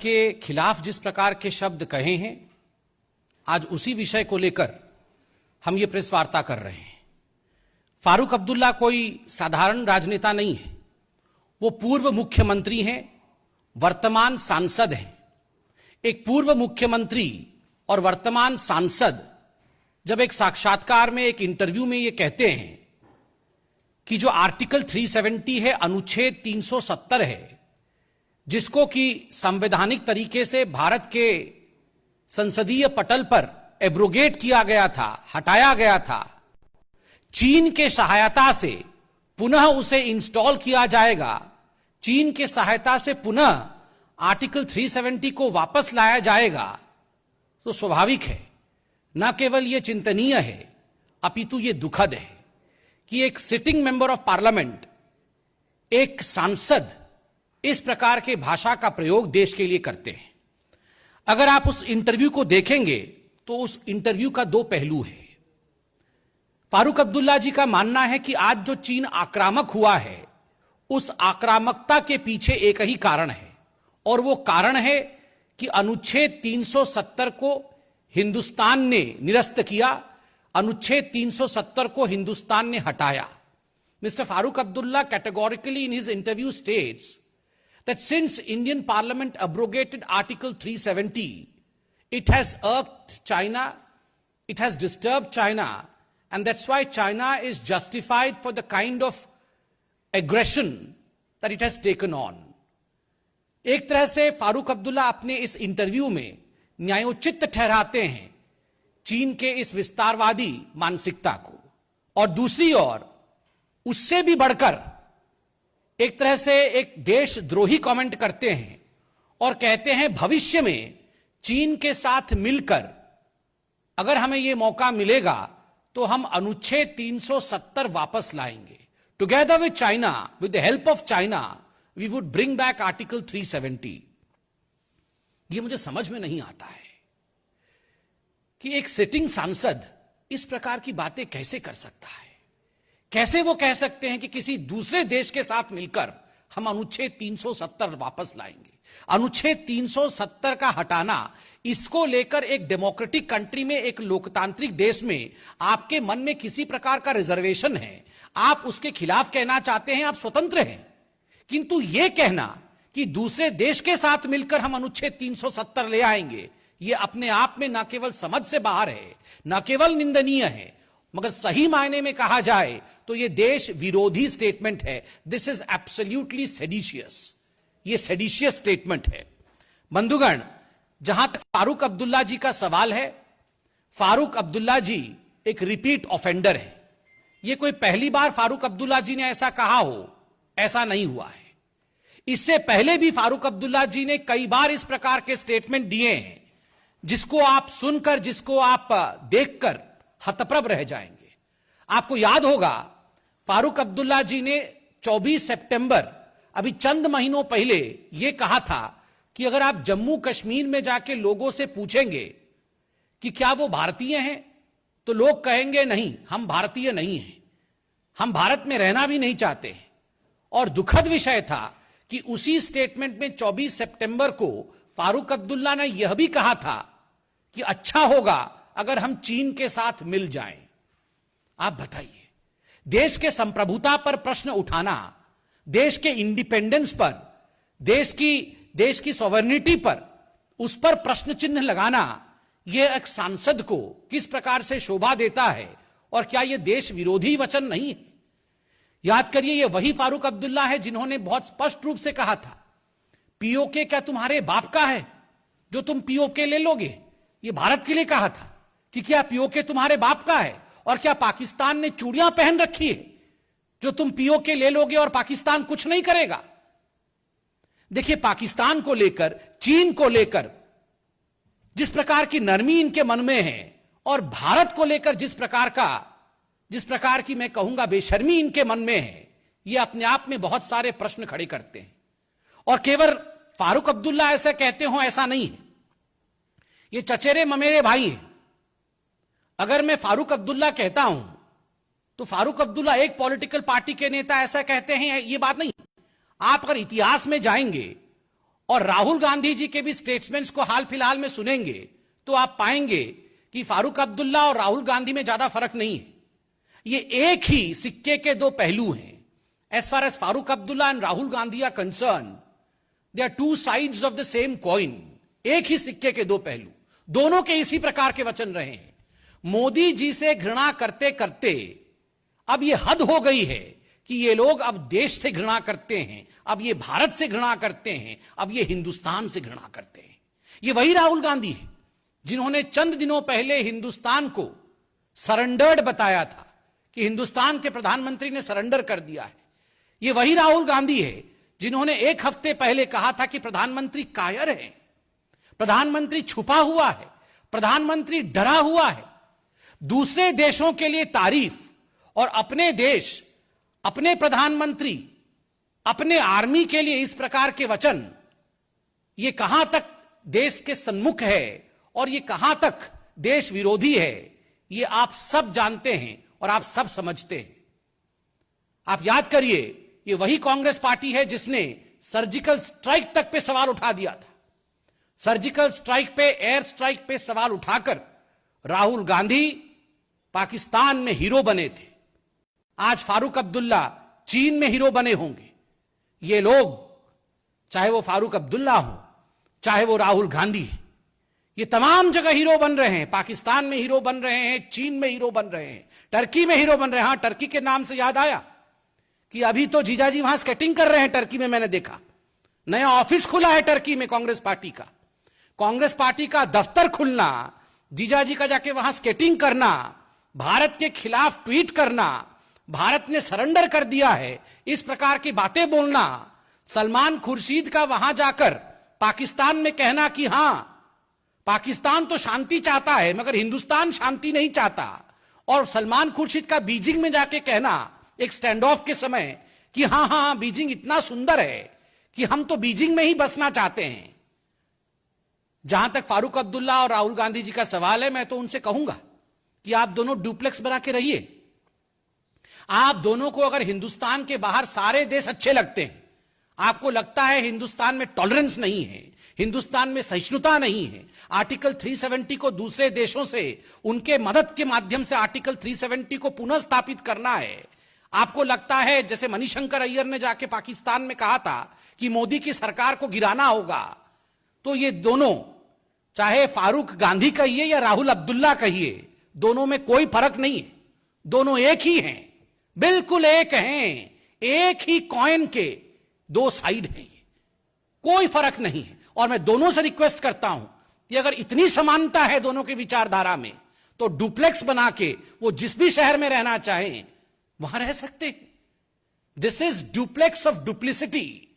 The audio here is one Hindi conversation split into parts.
के खिलाफ जिस प्रकार के शब्द कहे हैं, आज उसी विषय को लेकर हम ये प्रेस वार्ता कर रहे हैं। फारूक अब्दुल्ला कोई साधारण राजनेता नहीं है। वो पूर्व मुख्यमंत्री हैं, वर्तमान सांसद हैं। एक पूर्व मुख्यमंत्री और वर्तमान सांसद जब एक साक्षात्कार में, एक इंटरव्यू में ये कहते हैं कि जो आर्टिकल 370 है, अनुच्छेद 370 है, जिसको कि संवैधानिक तरीके से भारत के संसदीय पटल पर एब्रोगेट किया गया था, हटाया गया था, चीन के सहायता से पुनः उसे इंस्टॉल किया जाएगा, चीन के सहायता से पुनः आर्टिकल 370 को वापस लाया जाएगा, तो स्वाभाविक है, न केवल यह चिंतनीय है अपितु यह दुखद है कि एक सिटिंग मेंबर ऑफ पार्लियामेंट, एक सांसद इस प्रकार के भाषा का प्रयोग देश के लिए करते हैं। अगर आप उस इंटरव्यू को देखेंगे तो उस इंटरव्यू का दो पहलू है। फारूक अब्दुल्ला जी का मानना है कि आज जो चीन आक्रामक हुआ है, उस आक्रामकता के पीछे एक ही कारण है, और वो कारण है कि अनुच्छेद 370 को हिंदुस्तान ने निरस्त किया, अनुच्छेद 370 को हिंदुस्तान ने हटाया। Mr. Farooq Abdullah categorically in his interview states that since Indian Parliament abrogated Article 370, it has irked China, it has disturbed China, and that's why China is justified for the kind of aggression that it has taken on. एक तरह से फारूक अब्दुल्ला अपने इस इंटरव्यू में न्यायोचित ठहराते हैं चीन के इस विस्तारवादी मानसिकता को, और दूसरी ओर उससे भी बढ़कर एक तरह से एक देशद्रोही कमेंट करते हैं और कहते हैं भविष्य में चीन के साथ मिलकर अगर हमें यह मौका मिलेगा तो हम अनुच्छेद 370 वापस लाएंगे। Together with China, with the help of China, we would bring back article 370। यह मुझे समझ में नहीं आता है कि एक सिटिंग सांसद इस प्रकार की बातें कैसे कर सकता है। कैसे वो कह सकते हैं कि किसी दूसरे देश के साथ मिलकर हम अनुच्छेद 370 वापस लाएंगे। अनुच्छेद 370 का हटाना, इसको लेकर एक डेमोक्रेटिक कंट्री में, एक लोकतांत्रिक देश में आपके मन में किसी प्रकार का रिजर्वेशन है, आप उसके खिलाफ कहना चाहते हैं, आप स्वतंत्र हैं, किंतु यह कहना कि दूसरे देश के साथ मिलकर हम अनुच्छेद 370 ले आएंगे, यह अपने आप में न केवल समझ से बाहर है, न केवल निंदनीय है, मगर सही मायने में कहा जाए तो यह देश विरोधी स्टेटमेंट है। दिस इज एब्सोल्युटली सेडिशियस, यह सेडिशियस स्टेटमेंट है। बंधुगण, जहां तक फारूक अब्दुल्ला जी का सवाल है, फारूक अब्दुल्ला जी एक रिपीट ऑफेंडर है। यह कोई पहली बार फारूक अब्दुल्ला जी ने ऐसा कहा हो, ऐसा नहीं हुआ है। इससे पहले भी फारूक अब्दुल्ला जी ने कई बार इस प्रकार के स्टेटमेंट दिए हैं, जिसको आप सुनकर, जिसको आप देखकर हतप्रभ रह जाएंगे। आपको याद होगा, फारूक अब्दुल्ला जी ने 24 सितंबर, अभी चंद महीनों पहले यह कहा था कि अगर आप जम्मू कश्मीर में जाके लोगों से पूछेंगे कि क्या वो भारतीय हैं, तो लोग कहेंगे नहीं, हम भारतीय नहीं हैं, हम भारत में रहना भी नहीं चाहते हैं। और दुखद विषय था कि उसी स्टेटमेंट में 24 सितंबर को फारूक अब्दुल्ला ने यह भी कहा था कि अच्छा होगा अगर हम चीन के साथ मिल जाएं। आप बताइए, देश के संप्रभुता पर प्रश्न उठाना, देश के इंडिपेंडेंस पर, देश की सॉवरेनिटी पर, उस पर प्रश्न चिन्ह लगाना, यह एक सांसद को किस प्रकार से शोभा देता है, और क्या यह देश विरोधी वचन नहीं है? याद करिए, यह वही फारूक अब्दुल्ला है जिन्होंने बहुत स्पष्ट रूप से कहा था, पीओके क्या तुम्हारे बाप का है जो तुम पीओके ले लोगे? यह भारत के लिए कहा था कि क्या पीओके तुम्हारे बाप का है, और क्या पाकिस्तान ने चूड़ियां पहन रखी है जो तुम पीओके ले लोगे और पाकिस्तान कुछ नहीं करेगा? देखिए, पाकिस्तान को लेकर, चीन को लेकर जिस प्रकार की नरमी इनके मन में है, और भारत को लेकर जिस प्रकार की मैं कहूंगा बेशर्मी इनके मन में है, यह अपने आप में बहुत सारे प्रश्न खड़े करते हैं। और केवल फारूक अब्दुल्ला ऐसा कहते हो, ऐसा नहीं है। ये चचेरे ममेरे भाई हैं। अगर मैं फारूक अब्दुल्ला कहता हूं तो फारूक अब्दुल्ला एक पॉलिटिकल पार्टी के नेता ऐसा कहते हैं, ये बात नहीं। आप अगर इतिहास में जाएंगे और राहुल गांधी जी के भी स्टेटमेंट्स को हाल फिलहाल में सुनेंगे तो आप पाएंगे कि फारूक अब्दुल्ला और राहुल गांधी में ज्यादा फर्क नहीं है। ये एक ही सिक्के के दो पहलू हैं। As far as Farooq Abdullah and Rahul Gandhi are concern, they are two sides of the same coin. एक ही सिक्के के दो पहलू, दोनों के इसी प्रकार के वचन रहे हैं। मोदी जी से घृणा करते करते अब यह हद हो गई है कि ये लोग अब देश से घृणा करते हैं, अब ये भारत से घृणा करते हैं, अब ये हिंदुस्तान से घृणा करते हैं। ये वही राहुल गांधी है जिन्होंने चंद दिनों पहले हिंदुस्तान को सरेंडर्ड बताया था कि हिंदुस्तान के प्रधानमंत्री ने सरेंडर कर दिया है। ये वही राहुल गांधी है जिन्होंने एक हफ्ते पहले कहा था कि प्रधानमंत्री कायर है, प्रधानमंत्री छुपा हुआ है, प्रधानमंत्री डरा हुआ है। दूसरे देशों के लिए तारीफ और अपने देश, अपने प्रधानमंत्री, अपने आर्मी के लिए इस प्रकार के वचन, ये कहां तक देश के सन्मुख है और ये कहां तक देश विरोधी है, ये आप सब जानते हैं और आप सब समझते हैं। आप याद करिए, ये वही कांग्रेस पार्टी है जिसने सर्जिकल स्ट्राइक तक पे सवाल उठा दिया था। सर्जिकल स्ट्राइक पे, एयर स्ट्राइक पे सवाल उठाकर राहुल गांधी पाकिस्तान में हीरो बने थे। आज फारूक अब्दुल्ला चीन में हीरो बने होंगे। ये लोग, चाहे वो फारूक अब्दुल्ला हो, चाहे वो राहुल गांधी है, ये तमाम जगह हीरो बन रहे हैं। पाकिस्तान में हीरो बन रहे हैं, चीन में हीरो बन रहे हैं, टर्की में हीरो बन रहे हैं। हां, टर्की के नाम से याद आया कि अभी तो जीजाजी वहां स्केटिंग कर रहे हैं टर्की में। मैंने देखा नया ऑफिस खुला है टर्की में कांग्रेस पार्टी का। कांग्रेस पार्टी का दफ्तर खुलना, जीजाजी का जाके वहां स्केटिंग करना, भारत के खिलाफ ट्वीट करना, भारत ने सरेंडर कर दिया है, इस प्रकार की बातें बोलना, सलमान खुर्शीद का वहां जाकर पाकिस्तान में कहना कि हां, पाकिस्तान तो शांति चाहता है मगर हिंदुस्तान शांति नहीं चाहता, और सलमान खुर्शीद का बीजिंग में जाके कहना एक स्टैंड ऑफ के समय कि हां हां बीजिंग इतना सुंदर है कि हम तो बीजिंग में ही बसना चाहते हैं। जहां तक फारूक अब्दुल्ला और राहुल गांधी जी का सवाल है, मैं तो उनसे कहूंगा कि आप दोनों डुप्लेक्स बना के रहिए। आप दोनों को अगर हिंदुस्तान के बाहर सारे देश अच्छे लगते हैं, आपको लगता है हिंदुस्तान में टॉलरेंस नहीं है, हिंदुस्तान में सहिष्णुता नहीं है, आर्टिकल 370 को दूसरे देशों से उनके मदद के माध्यम से आर्टिकल 370 को पुनः स्थापित करना है, आपको लगता है जैसे मणिशंकर अय्यर ने जाके पाकिस्तान में कहा था कि मोदी की सरकार को गिराना होगा, तो ये दोनों, चाहे फारूक गांधी कहिए या राहुल अब्दुल्ला कहिए, दोनों में कोई फर्क नहीं है। दोनों एक ही हैं, बिल्कुल एक हैं, एक ही कॉइन के दो साइड हैं, ये कोई फर्क नहीं है। और मैं दोनों से रिक्वेस्ट करता हूं कि अगर इतनी समानता है दोनों की विचारधारा में, तो डुप्लेक्स बना के वो जिस भी शहर में रहना चाहें वहां रह सकते हैं। This is duplex of duplicity.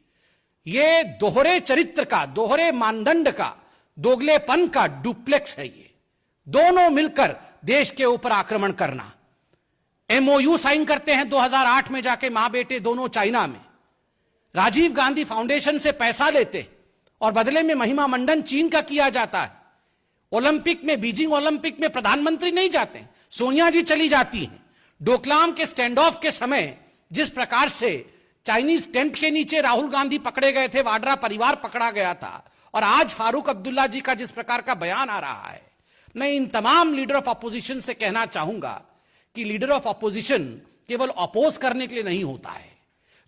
ये दोहरे चरित्र का, दोहरे मानदंड का, दोगलेपन का डुप्लेक्स है। ये दोनों मिलकर देश के ऊपर आक्रमण करना। एमओयू साइन करते हैं 2008 में जाके मां बेटे दोनों चाइना में, राजीव गांधी फाउंडेशन से पैसा लेते और बदले में महिमा मंडन चीन का किया जाता है। ओलंपिक में, बीजिंग ओलंपिक में प्रधानमंत्री नहीं जाते, सोनिया जी चली जाती हैं। डोकलाम के स्टैंड ऑफ के समय जिस प्रकार से चाइनीज टेंट के नीचे राहुल गांधी पकड़े गए थे, वाड्रा परिवार पकड़ा गया था, और आज फारूक अब्दुल्ला जी का जिस प्रकार का बयान आ रहा है, मैं इन तमाम लीडर ऑफ अपोजिशन से कहना चाहूंगा कि लीडर ऑफ अपोजिशन केवल अपोज करने के लिए नहीं होता है।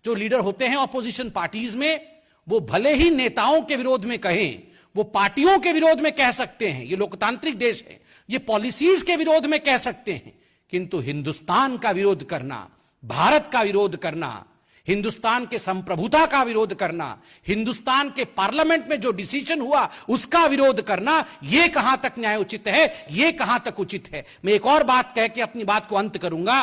जो लीडर होते हैं अपोजिशन पार्टीज में, वो भले ही नेताओं के विरोध में कहें, वो पार्टियों के विरोध में कह सकते हैं, ये लोकतांत्रिक देश है, ये पॉलिसीज के विरोध में कह सकते हैं, किंतु हिंदुस्तान का विरोध करना, भारत का विरोध करना, हिंदुस्तान के संप्रभुता का विरोध करना, हिंदुस्तान के पार्लियामेंट में जो डिसीजन हुआ उसका विरोध करना, यह कहां तक न्याय उचित है, यह कहां तक उचित है। मैं एक और बात कह के अपनी बात को अंत करूंगा।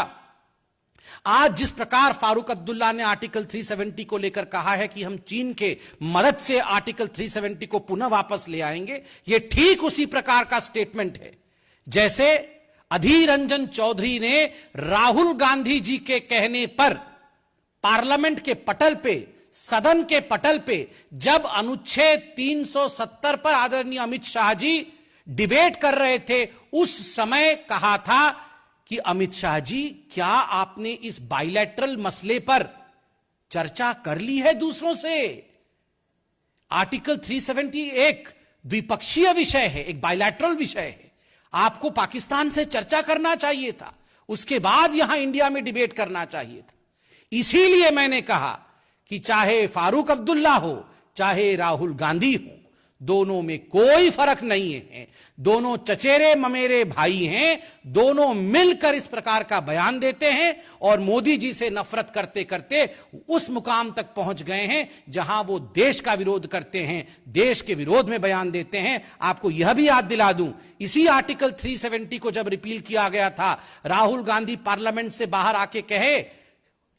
आज जिस प्रकार फारूक अब्दुल्ला ने आर्टिकल 370 को लेकर कहा है कि हम चीन के मदद से आर्टिकल 370 को पुनः वापस ले आएंगे, यह ठीक उसी प्रकार का स्टेटमेंट है जैसे अधीर रंजन चौधरी ने राहुल गांधी जी के कहने पर पार्लियामेंट के पटल पे, सदन के पटल पे, जब अनुच्छेद 370 पर आदरणीय अमित शाह जी डिबेट कर रहे थे, उस समय कहा था कि अमित शाह जी, क्या आपने इस बाइलैटरल मसले पर चर्चा कर ली है दूसरों से? आर्टिकल 370 एक द्विपक्षीय विषय है, एक बायलैटरल विषय है। आपको पाकिस्तान से चर्चा करना चाहिए था, उसके बाद यहां इंडिया में डिबेट करना चाहिए था। इसीलिए मैंने कहा कि चाहे फारूक अब्दुल्ला हो चाहे राहुल गांधी हो, दोनों में कोई फर्क नहीं है, दोनों चचेरे ममेरे भाई हैं, दोनों मिलकर इस प्रकार का बयान देते हैं और मोदी जी से नफरत करते करते उस मुकाम तक पहुंच गए हैं जहां वो देश का विरोध करते हैं, देश के विरोध में बयान देते हैं। आपको यह भी याद दिला दूं, इसी आर्टिकल 370 को जब रिपील किया गया था, राहुल गांधी पार्लियामेंट से बाहर आके कहे,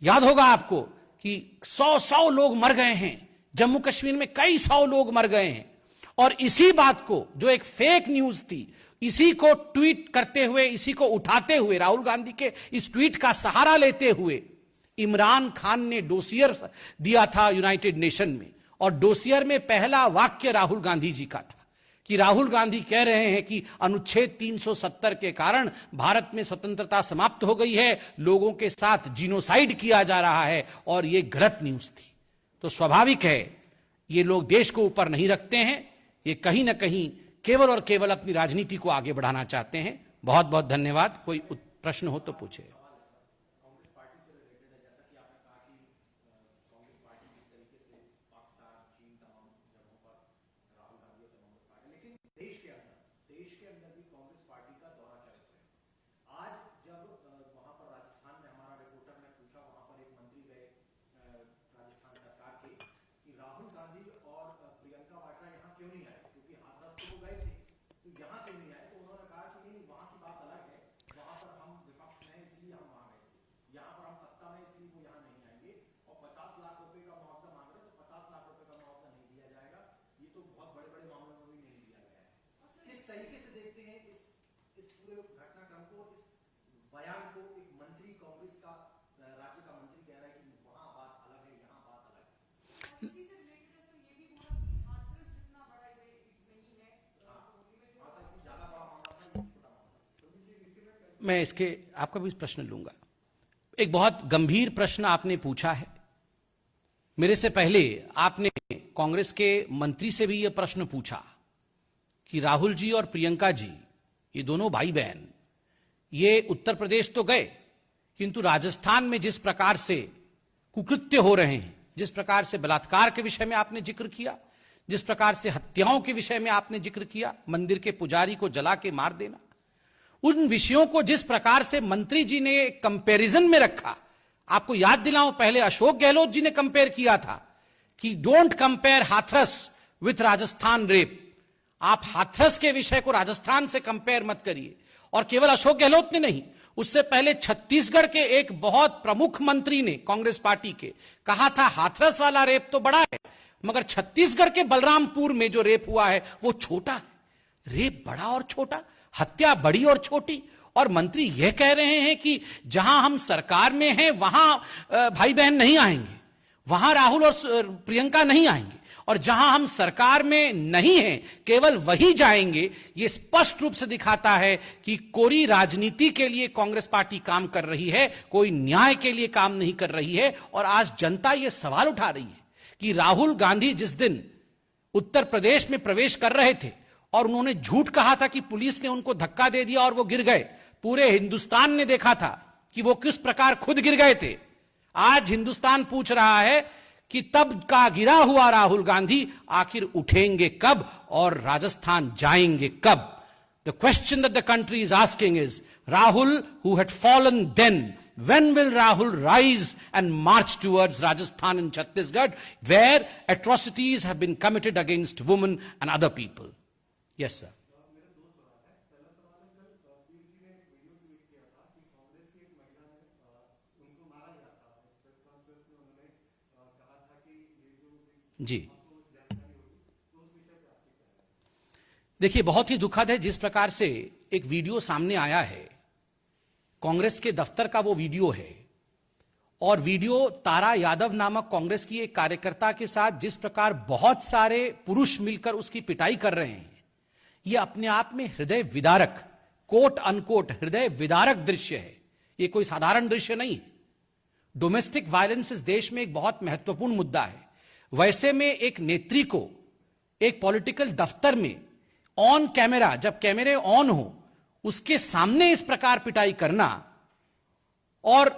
याद होगा आपको, कि 100 लोग मर गए हैं, जम्मू कश्मीर में कई 100 लोग मर गए हैं। और इसी बात को, जो एक फेक न्यूज थी, इसी को ट्वीट करते हुए, इसी को उठाते हुए, राहुल गांधी के इस ट्वीट का सहारा लेते हुए इमरान खान ने डोसियर दिया था यूनाइटेड नेशन में। और डोसियर में पहला वाक्य राहुल गांधी जी का था कि राहुल गांधी कह रहे हैं कि अनुच्छेद 370 के कारण भारत में स्वतंत्रता समाप्त हो गई है, लोगों के साथ जीनोसाइड किया जा रहा है, और यह गलत न्यूज थी। तो स्वाभाविक है, ये लोग देश को ऊपर नहीं रखते हैं, ये कहीं ना कहीं केवल और केवल अपनी राजनीति को आगे बढ़ाना चाहते हैं। बहुत बहुत धन्यवाद। कोई प्रश्न हो तो पूछे। मैं इसके आपका भी प्रश्न लूंगा। एक बहुत गंभीर प्रश्न आपने पूछा है। मेरे से पहले आपने कांग्रेस के मंत्री से भी यह प्रश्न पूछा कि राहुल जी और प्रियंका जी, ये दोनों भाई बहन, ये उत्तर प्रदेश तो गए, किंतु राजस्थान में जिस प्रकार से कुकृत्य हो रहे हैं, जिस प्रकार से बलात्कार के विषय में आपने जिक्र किया, जिस प्रकार से हत्याओं के विषय में आपने जिक्र किया, मंदिर के पुजारी को जला के मार देना, उन विषयों को जिस प्रकार से मंत्री जी ने कंपैरिजन में रखा, आपको याद दिलाऊं, पहले अशोक गहलोत जी ने कंपेयर किया था कि don't compare Hathras with Rajasthan rape. आप हाथरस के विषय को राजस्थान से कंपेयर मत करिए। और केवल अशोक गहलोत ने नहीं, उससे पहले छत्तीसगढ़ के एक बहुत प्रमुख मंत्री ने, कांग्रेस पार्टी के, कहा था हाथरस वाला रेप तो बड़ा है, मगर छत्तीसगढ़ के बलरामपुर में जो रेप हुआ है वो छोटा है। रेप बड़ा और छोटा, हत्या बड़ी और छोटी। और मंत्री यह कह रहे हैं कि जहां हम सरकार में हैं वहां भाई बहन नहीं आएंगे, वहां राहुल और प्रियंका नहीं आएंगे, और जहां हम सरकार में नहीं हैं केवल वही जाएंगे। यह स्पष्ट रूप से दिखाता है कि कोरी राजनीति के लिए कांग्रेस पार्टी काम कर रही है, कोई न्याय के लिए काम नहीं कर रही है। और आज जनता यह सवाल उठा रही है कि राहुल गांधी जिस दिन उत्तर प्रदेश में प्रवेश कर रहे थे और उन्होंने झूठ कहा था कि पुलिस ने उनको धक्का दे दिया और वो गिर गए, पूरे हिंदुस्तान ने देखा था कि वो किस प्रकार खुद गिर गए थे। आज हिंदुस्तान पूछ रहा है कि तब का गिरा हुआ राहुल गांधी आखिर उठेंगे कब और राजस्थान जाएंगे कब? The question that the country is asking is, Rahul who had fallen then, when will Rahul rise and march towards Rajasthan and Chhattisgarh, where atrocities have been committed against women and other people? Yes, sir. जी देखिए, बहुत ही दुखद है जिस प्रकार से एक वीडियो सामने आया है। कांग्रेस के दफ्तर का वो वीडियो है, और वीडियो तारा यादव नामक कांग्रेस की एक कार्यकर्ता के साथ जिस प्रकार बहुत सारे पुरुष मिलकर उसकी पिटाई कर रहे हैं, यह अपने आप में हृदय विदारक, कोट अनकोट हृदय विदारक दृश्य है। यह कोई साधारण दृश्य नहीं है। डोमेस्टिक वायलेंस इस देश में एक बहुत महत्वपूर्ण मुद्दा है। वैसे में एक नेत्री को एक पॉलिटिकल दफ्तर में ऑन कैमरा, जब कैमरे ऑन हो, उसके सामने इस प्रकार पिटाई करना और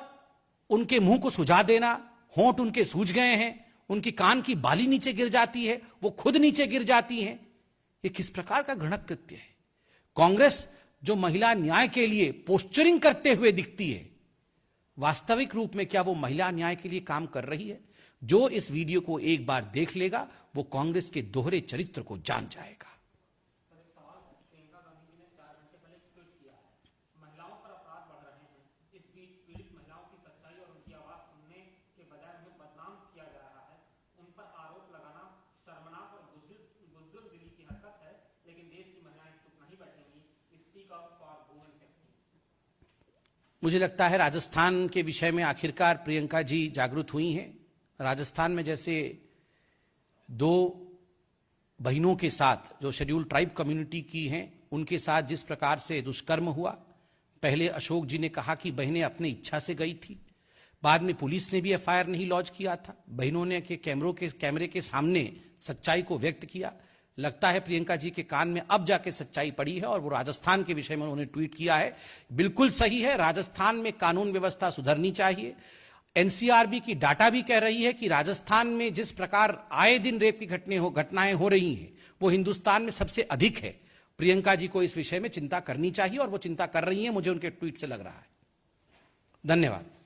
उनके मुंह को सुझा देना, होंठ उनके सूज गए हैं, उनकी कान की बाली नीचे गिर जाती है, वो खुद नीचे गिर जाती हैं, ये किस प्रकार का घृणक कृत्य है। कांग्रेस जो महिला न्याय के लिए पोस्चरिंग करते हुए दिखती है, वास्तविक रूप में क्या वो महिला न्याय के लिए काम कर रही है? जो इस वीडियो को एक बार देख लेगा वो कांग्रेस के दोहरे चरित्र को जान जाएगा। मुझे लगता है राजस्थान के विषय में आखिरकार प्रियंका जी जागरूक हुई हैं। राजस्थान में जैसे दो बहनों के साथ जो शेड्यूल ट्राइब कम्युनिटी की हैं, उनके साथ जिस प्रकार से दुष्कर्म हुआ, पहले अशोक जी ने कहा कि बहनें अपनी इच्छा से गई थी, बाद में पुलिस ने भी एफआईआर नहीं लॉन्च किया था, बहनों ने कैमरे के सामने सच्चाई को व्यक्त किया। लगता है प्रियंका जी के कान में अब जाके सच्चाई पड़ी है और वो राजस्थान के विषय में उन्होंने ट्वीट किया है। बिल्कुल सही है, राजस्थान में कानून व्यवस्था सुधरनी चाहिए। एनसीआरबी की डाटा भी कह रही है कि राजस्थान में जिस प्रकार आए दिन रेप की घटनाएं हो रही हैं, वो हिंदुस्तान में सबसे अधिक है। प्रियंका जी को इस विषय में चिंता करनी चाहिए और वो चिंता कर रही हैं, मुझे उनके ट्वीट से लग रहा है। धन्यवाद।